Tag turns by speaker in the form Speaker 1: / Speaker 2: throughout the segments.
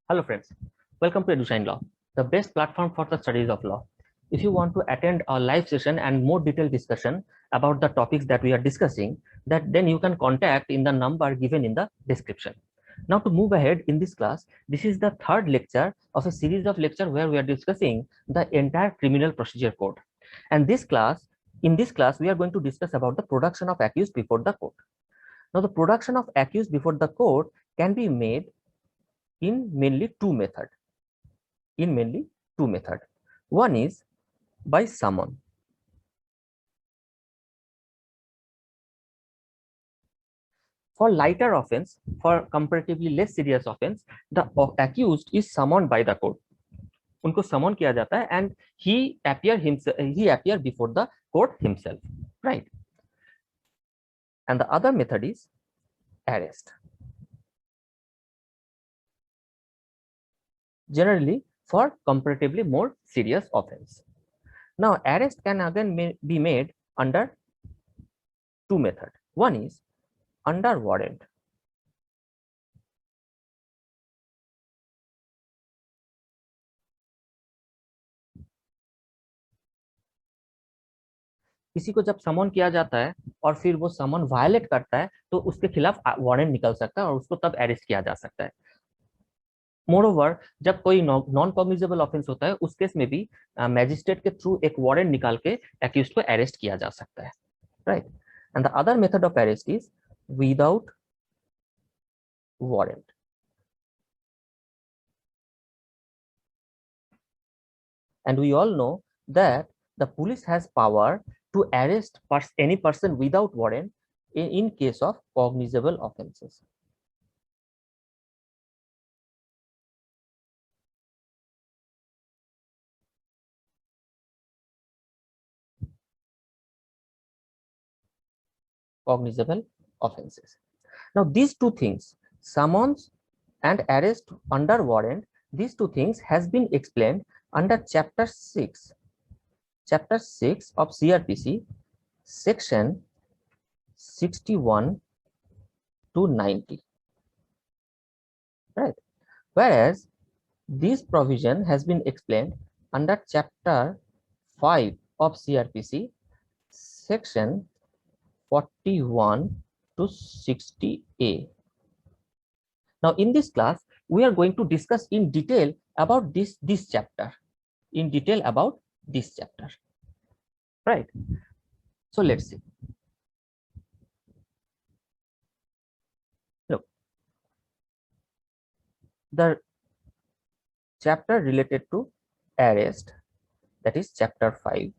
Speaker 1: Hello friends, welcome to EduShine Law, the best platform for the studies of law. If you want to attend a live session and more detailed discussion about the topics that we are discussing, then you can contact in the number given in the description. Now to move ahead in this class, this is the third lecture of a series of lectures where we are discussing the entire criminal procedure code. And in this class, we are going to discuss about the production of accused before the court. Now the production of accused before the court can be made in mainly two methods. One is by summon. For lighter offense, for comparatively less serious offense, the accused is summoned by the court. उनको summon किया जाता है and he appear before the court himself, right? And the other method is arrest. Generally for comparatively more serious offense. Now arrest can again be made under two methods. One is under warrant. किसी को जब समन किया जाता है और फिर वो समन violet करता है तो उसके खिलाफ वारंट निकल सकता है और उसको तब अरेस्ट किया जा सकता है। मोरओवर जब कोई नॉन कॉग्निजेबल ऑफेंस होता है उस केस में भी मैजिस्ट्रेट के थ्रू एक वारंट निकाल के एक्यूज्ड को अरेस्ट किया जा सकता है, right? And the other method of arrest is without warrant. And we all know that the police has power to arrest any person without warrant in case of cognizable offenses. Cognizable offenses. Now these two things, summons and arrest under warrant, these two things has been explained under chapter 6 of CRPC, section 61 to 90, right? Whereas this provision has been explained under chapter 5 of CRPC, section 41 to 60A. Now in this class we are going to discuss in detail about this chapter, right? So let's see. Look, the chapter related to arrest, that is chapter 5.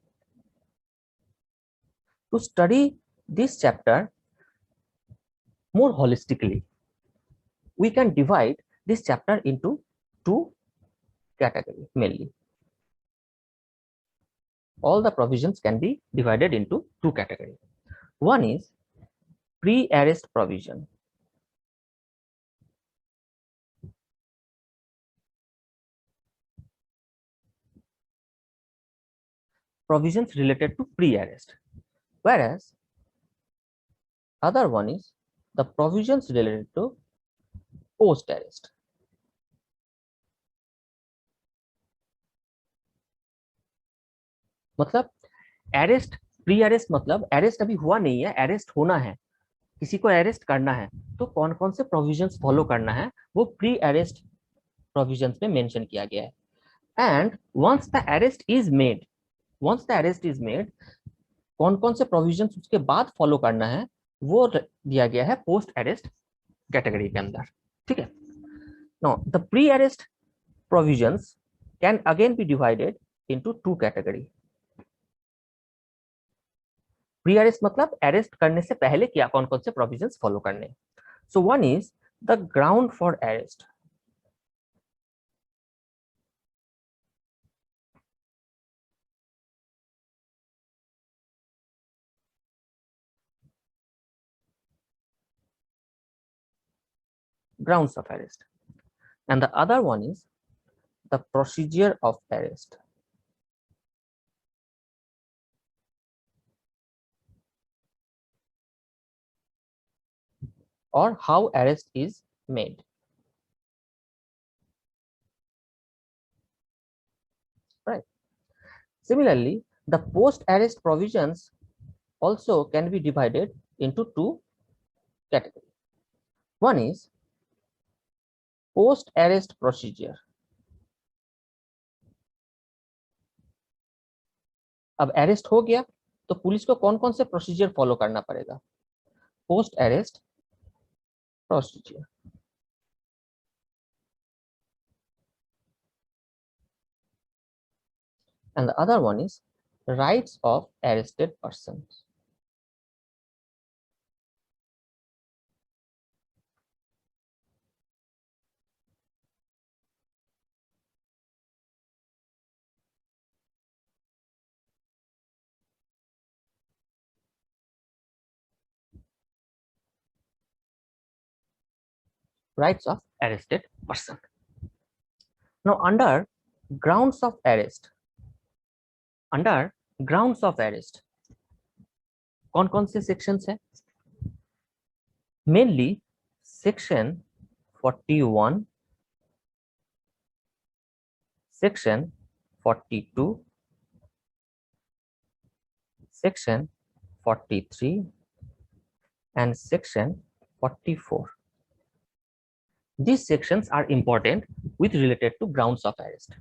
Speaker 1: To study this chapter more holistically, we can divide this chapter into two categories mainly. All the provisions can be divided into two categories. One is pre-arrest provision. Provisions related to pre-arrest, whereas other one is the provisions related to post-arrest. मतलब arrest, pre arrest मतलब arrest अभी हुआ नहीं है, arrest होना है, किसी को अरेस्ट करना है तो कौन कौन से प्रोविजंस फॉलो करना है वो प्री अरेस्ट प्रोविजंस में मेंशन किया गया है. And once the arrest is made, कौन कौन से प्रोविजंस उसके बाद फॉलो करना है वो दिया गया है पोस्ट अरेस्ट कैटेगरी के अंदर, ठीक है? Now the pre arrest provisions can again be divided into two category. Pre arrest मतलब अरेस्ट करने से पहले क्या कौन कौन से प्रोविजंस फॉलो करने. So one is the ground for arrest. Grounds of arrest, and the other one is the procedure of arrest. Or how arrest is made. right? Similarly, the post-arrest provisions also can be divided into two categories. One is post-arrest procedure. अब arrest हो गया तो police को कौन कौन से procedure follow करना पड़ेगा? Post arrest procedure. And the other one is rights of arrested persons. Rights of arrested person. Now under grounds of arrest, कौन कौन से सेक्शंस है? Mainly section 41, section 42, section 43 and section 44. These sections are important with related to grounds of arrest.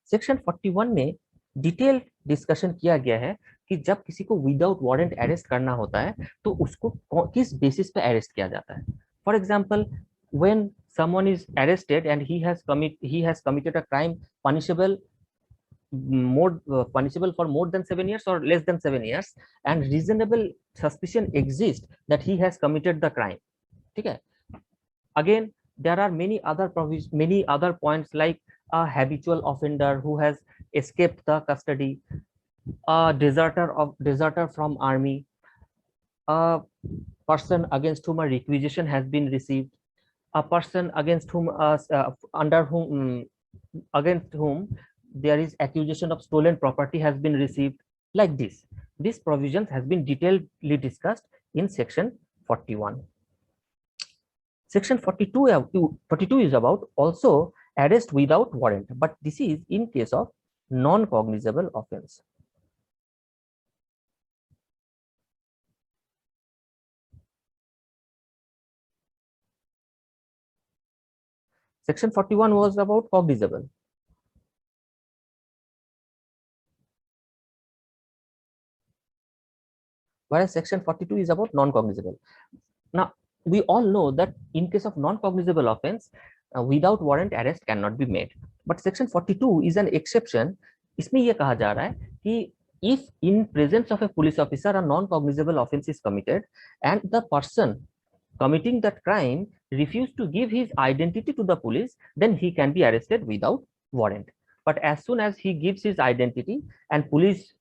Speaker 1: Section 41 में detail discussion किया गया है कि जब किसी को विदाउट वारंट अरेस्ट करना होता है तो उसको किस बेसिस पे अरेस्ट किया जाता है. For example, when someone is arrested and he has committed a crime punishable for more than 7 years or less than 7 years and reasonable suspicion exists that he has committed the crime. ठीक है. Again, there are many other points like a habitual offender who has escaped the custody, a deserter from army, a person against whom a requisition has been received, a person against whom against whom there is accusation of stolen property has been received. Like this, these provisions has been detailedly discussed in section 41. Section 42 is about also arrest without warrant, but this is in case of non-cognizable offense. Section 41 was about cognizable. Whereas section 42 is about non-cognizable. Now, we all know that in case of non-cognizable offense, without warrant arrest cannot be made. But section 42 is an exception. इसमें ये कहा जा रहा है कि if in presence of a police officer a non-cognizable offense is committed and the person committing that crime refused to give his identity to the police, then he can be arrested without warrant. But as soon as he gives his identity and police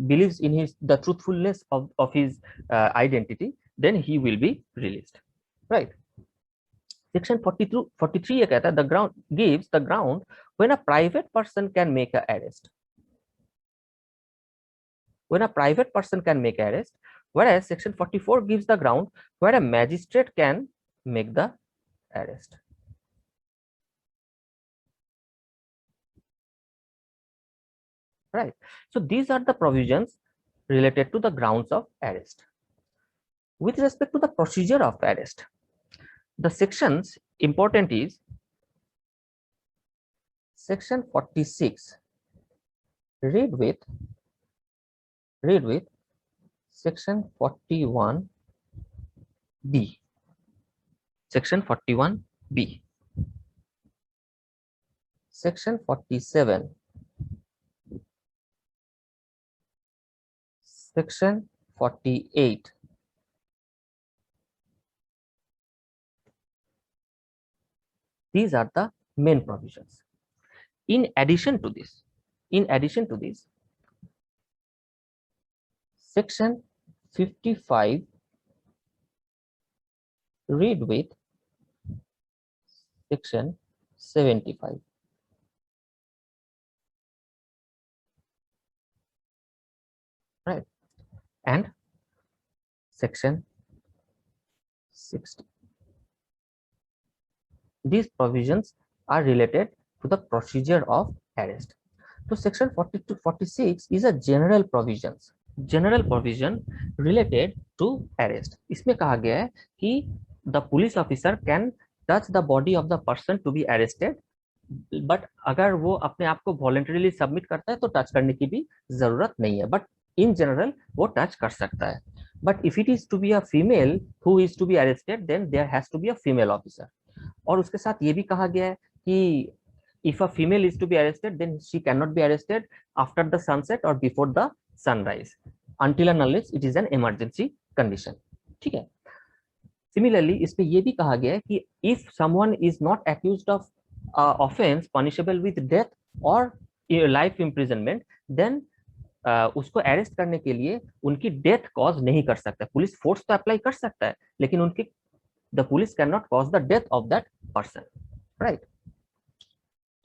Speaker 1: believes in the truthfulness of his identity, then he will be released, right? Section 43 ये कहता है the ground gives the ground when a private person can make an arrest. When a private person can make an arrest, whereas section 44 gives the ground where a magistrate can make the arrest. Right. So these are the provisions related to the grounds of arrest. With respect to the procedure of arrest, the sections important is section 46. Read with section 41B. Section 41B. Section 47. Section 48. These are the main provisions. In addition to this, section 55, read with section 75. Right. And section 60. These provisions are related to the procedure of arrest. तो section 42 46 is a general provision related to arrest. इसमें कहा गया है कि the police officer can touch the body of the person to be arrested, but अगर वो अपने आप को वॉलंटरीली सबमिट करता है तो टच करने की भी जरूरत नहीं है, बट इन जनरल वो टच कर सकता है। But if it is to be a female who is to be arrested, then there has to be a female officer. और उसके साथ ये भी कहा गया है कि if a female is to be arrested, then she cannot be arrested after the sunset or before the sunrise until and unless it is an emergency condition। ठीक है। सिमिलरली इस पे ये भी कहा गया है कि if someone is not accused of offense punishable with death or life imprisonment, then उसको अरेस्ट करने के लिए उनकी डेथ कॉज नहीं कर सकता। पुलिस फोर्स तो अप्लाई कर सकता है, लेकिन उनकी the police can not cause the death of that person, right.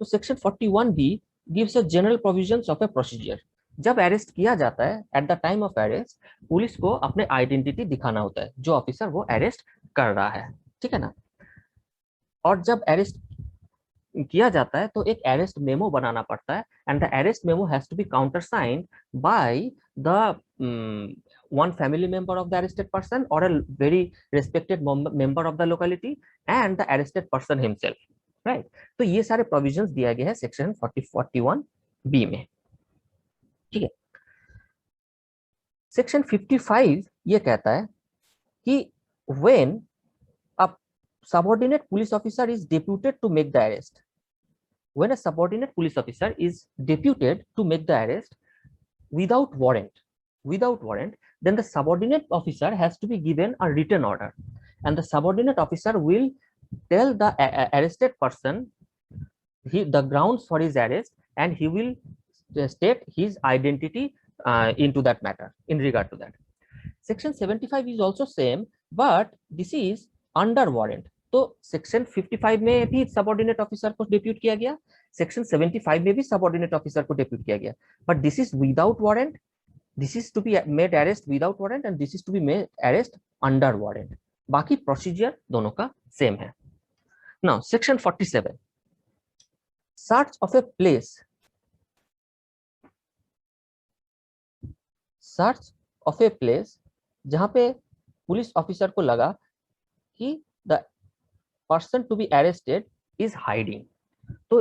Speaker 1: तो section 41B gives a general provisions of a procedure. जब अरेस्ट किया जाता है, at the time of arrest police को अपने आइडेंटिटी दिखाना होता है, जो ऑफिसर वो अरेस्ट कर रहा है, ठीक है ना। और जब अरेस्ट किया जाता है तो एक अरेस्ट मेमो बनाना पड़ता है, and the arrest memo has to be countersigned by the one family member of the arrested person or a very respected member of the locality and the arrested person himself, right। तो ये सारे provisions दिया गया है section 41B में, ठीक है। Section 55 ये कहता है कि when a subordinate police officer is deputed to make the arrest, when a subordinate police officer is deputed to make the arrest without warrant, then the subordinate officer has to be given a written order, and the subordinate officer will tell the arrested person the grounds for his arrest, and he will state his identity into that matter in regard to that। Section 75 is also same, but this is under warrant। तो section 55 में भी subordinate officer को depute किया गया, section 75 में भी subordinate officer को depute किया गया, but this is without warrant, this is to be made arrest without warrant, and this is to be made arrest under warrant. बाकी प्रोसीजर दोनों का सेम है। Now section 47, search of a place, search of a place जहां पे police officer को लगा कि the person to be arrested is hiding, तो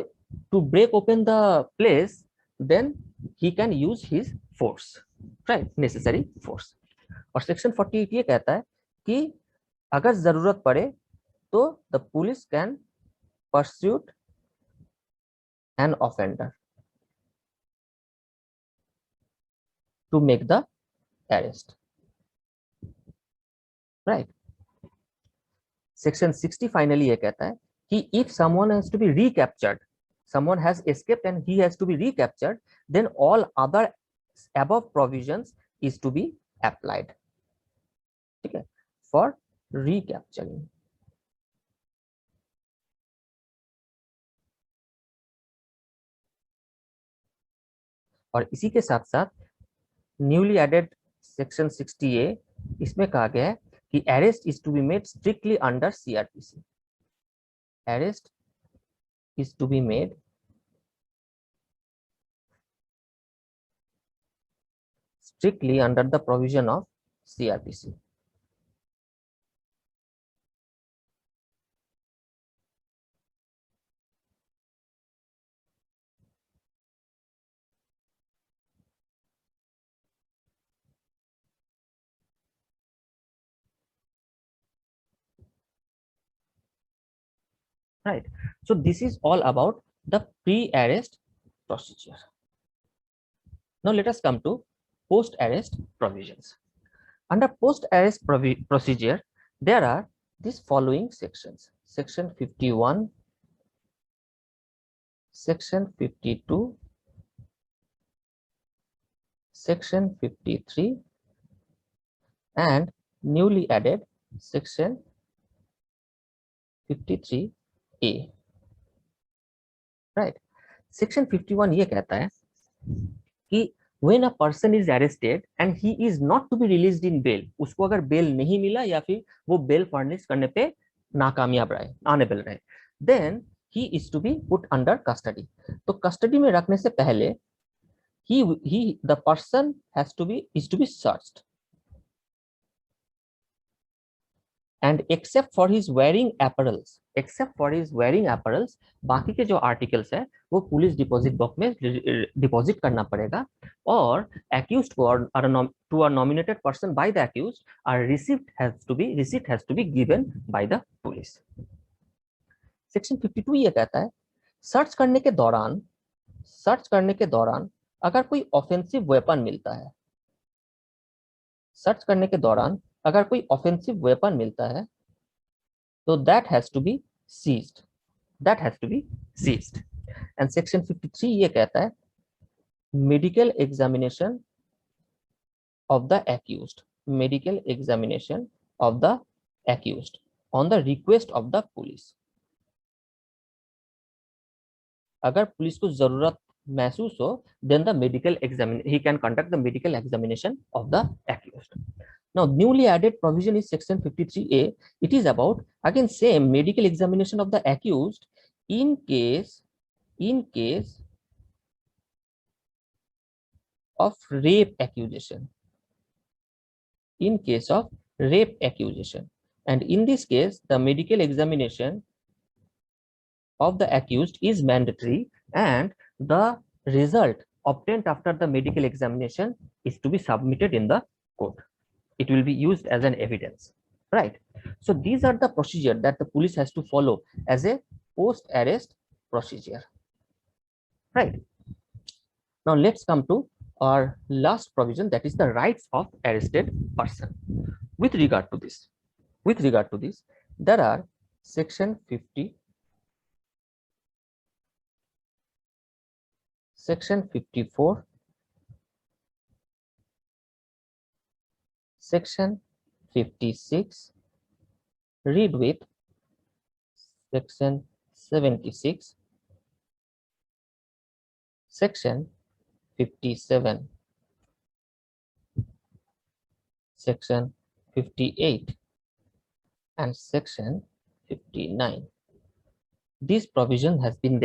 Speaker 1: to break open the place then he can use his force, right, necessary force. और section 48 ये कहता है कि अगर जरूरत पड़े तो the police can pursue an offender to make the arrest, right. Section 60 finally ये कहता है कि if someone has to be recaptured, someone has escaped and he has to be recaptured, then all other above provisions is to be applied, ठीक है, for recapturing। और इसी के साथ साथ न्यूली एडेड सेक्शन 60A, इसमें कहा गया है कि arrest is to be made strictly under CRPC, arrest is to be made strictly under the provision of CRPC। Right, so this is all about the pre-arrest procedure। Now let us come to post-arrest provisions। Under post-arrest procedure, there are these following sections: section 51, section 52, section 53, and newly added section 53A, right। section 51 ये कहता है कि when a person is arrested and he is not to be released in bail, उसको अगर bell नहीं मिला या फिर वो बेल फर्निश करने पे नाकामयाब रहे, अनेबल रहे, then he is to be put under custody। तो कस्टडी में रखने से पहले the person is to be searched, and except for his wearing apparels, बाकी के जो आर्टिकल्स है वो पुलिस डिपॉजिट बॉक्स में डिपॉजिट करना पड़ेगा, और accused को to a nominated person by the accused, a receipt has to be given by the police. Section 52 ये कहता है सर्च करने के दौरान अगर कोई ऑफेंसिव वेपन मिलता है, सर्च करने के दौरान अगर कोई ऑफेंसिव वेपन मिलता है तो that has to be seized. And section 53 ये कहता है medical examination of the accused on the request of the police. अगर पुलिस को जरूरत महसूस हो, then he can conduct the medical examination of the accused. Now, newly added provision is section 53A. It is about, again, same medical examination of the accused in case of rape accusation. And in this case, the medical examination of the accused is mandatory, and the result obtained after the medical examination is to be submitted in the court. It will be used as an evidence, right? So these are the procedure that the police has to follow as a post-arrest procedure, right? Now let's come to our last provision, that is the rights of arrested person. With regard to this, there are section 50, section 54, section 56, read with section 76, section 57, section 58, and section 59. This provision has been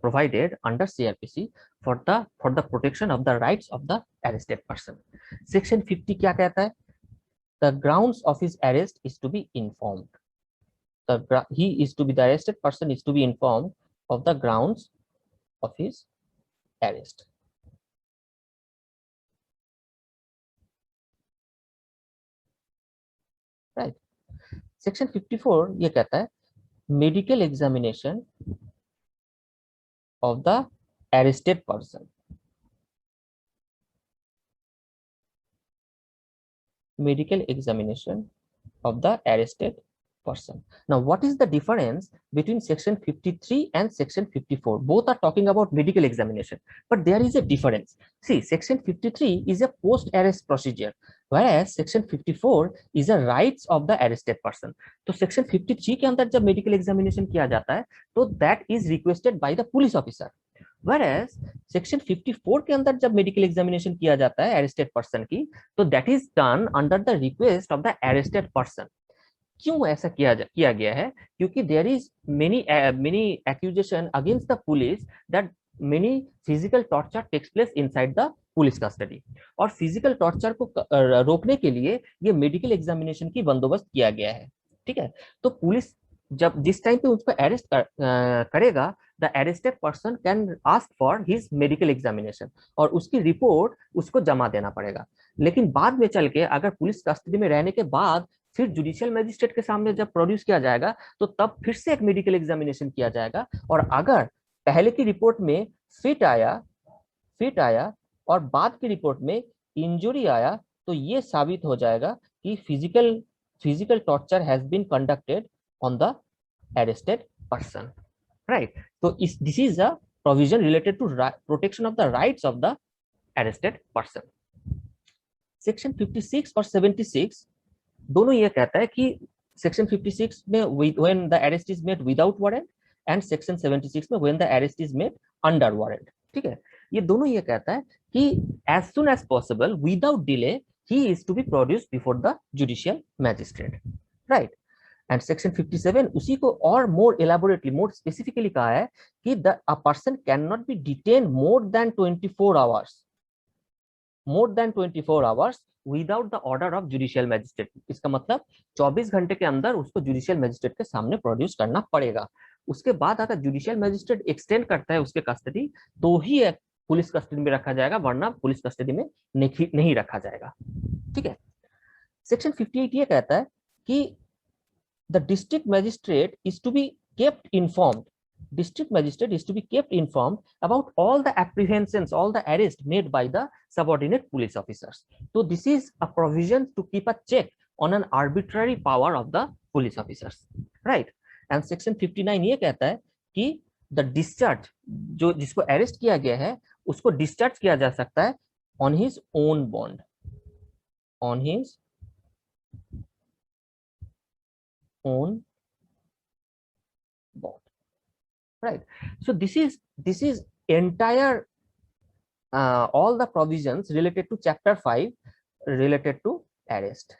Speaker 1: provided under CRPC for the protection of the rights of the arrested person. Section 50 क्या कहता है? The grounds of his arrest is to be informed. The arrested person is to be informed of the grounds of his arrest. Right. Section 54 ये कहता है medical examination of the arrested person. Medical examination of the arrested person. Now, what is the difference between section 53 and section 54? Both are talking about medical examination, but there is a difference. See, section 53 is a post-arrest procedure, whereas section 54 is a rights of the arrested person. तो section 53 के अंदर जब medical examination किया जाता है, तो that is requested by the police officer. Whereas section 54 के अंदर जब मेडिकल एग्जामिनेशन किया जाता है अरेस्टेड पर्सन की, तो that is done under the request of the arrested person. क्यों ऐसा किया गया है? क्योंकि there is many accusation against the police that many physical torture takes place inside the police custody, और फिजिकल टॉर्चर को रोकने के लिए ये मेडिकल एग्जामिनेशन की बंदोबस्त किया गया है. ठीक है, तो पुलिस जब जिस टाइम पे उसको अरेस्ट करेगा, the arrested person can ask for his medical examination, और उसकी रिपोर्ट उसको जमा देना पड़ेगा. लेकिन बाद में चल के अगर पुलिस कस्टडी में रहने के बाद फिर जुडिशियल मैजिस्ट्रेट के सामने जब प्रोड्यूस किया जाएगा, तो तब फिर से एक मेडिकल एग्जामिनेशन किया जाएगा, और अगर पहले की रिपोर्ट में फिट आया और बाद की रिपोर्ट में इंजुरी आया, तो ये साबित हो जाएगा कि physical torture has been conducted on the arrested person, right? So this is a provision related to protection of the rights of the arrested person. Section 56 और 76 दोनों ये कहता है कि section 56 में when the arrest is made without warrant, and section 76 में when the arrest is made under warrant. ठीक है, ये दोनों ये कहता है कि as soon as possible without delay he is to be produced before the judicial magistrate, right? And section 57 उसी को और मोर एलाबोरेटली, मोर स्पेसिफिकली कहा है कि a person can not be detain more than 24 hours, more than 24 hours without the order of judicial magistrate. इसका मतलब 24 घंटे के अंदर उसको जुडिशियल मैजिस्ट्रेट के सामने प्रोड्यूस करना पड़ेगा। उसके बाद अगर जुडिशियल मैजिस्ट्रेट एक्सटेंड करता है उसके कस्टडी, तो ही पुलिस कस्टडी में रखा जाएगा, वरना पुलिस कस्टडी में नहीं रखा जाएगा। ठीक है। सेक्शन 58 ये कहता है कि the district magistrate is to be kept informed, district magistrate is to be kept informed about all the apprehensions, all the arrests made by the subordinate police officers. So this is a provision to keep a check on an arbitrary power of the police officers, right? And section 59 ये कहता है कि the discharge, जो जिसको arrest किया गया है उसको डिस्चार्ज किया जा सकता है on his own bond, on his own bond, right? So this is entire all the provisions related to chapter 5 related to arrest.